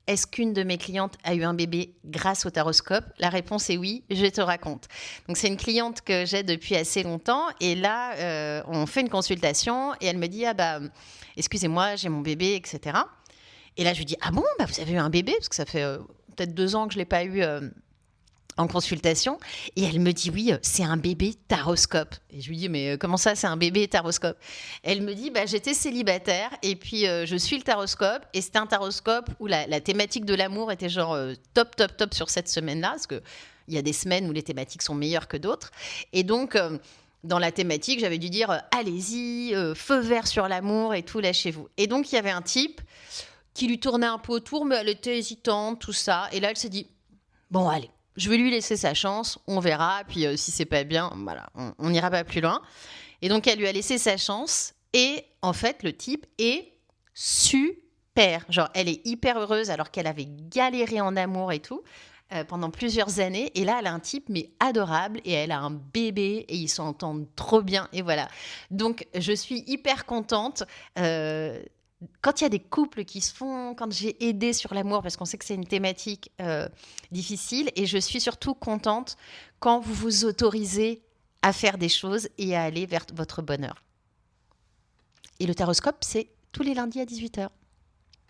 est-ce qu'une de mes clientes a eu un bébé grâce au taroscope? La réponse est oui, je te raconte. Donc, c'est une cliente que j'ai depuis assez longtemps. Et là, on fait une consultation et elle me dit, ah bah, excusez-moi, j'ai mon bébé, etc. Et là, je lui dis, ah bon, bah, vous avez eu un bébé? Parce que ça fait peut-être 2 ans que je ne l'ai pas eu en consultation. Et elle me dit, oui, c'est un bébé taroscope. Et je lui dis, mais comment ça, c'est un bébé taroscope? Elle me dit, bah, j'étais célibataire et puis je suis le taroscope. Et c'était un taroscope où la thématique de l'amour était genre top, top, top sur cette semaine-là. Parce qu'il y a des semaines où les thématiques sont meilleures que d'autres. Et donc, dans la thématique, j'avais dû dire, allez-y, feu vert sur l'amour et tout, lâchez-vous. Et donc, il y avait un type qui lui tournait un peu autour, mais elle était hésitante, tout ça. Et là, elle s'est dit, bon, allez, je vais lui laisser sa chance, on verra. Puis si c'est pas bien, voilà, on n'ira pas plus loin. Et donc, elle lui a laissé sa chance. Et en fait, le type est super. Genre, elle est hyper heureuse alors qu'elle avait galéré en amour et tout pendant plusieurs années. Et là, elle a un type, mais adorable. Et elle a un bébé et ils s'entendent trop bien. Et voilà. Donc, je suis hyper contente. Quand il y a des couples qui se font, quand j'ai aidé sur l'amour, parce qu'on sait que c'est une thématique difficile, et je suis surtout contente quand vous vous autorisez à faire des choses et à aller vers votre bonheur. Et le taroscope, c'est tous les lundis à 18h.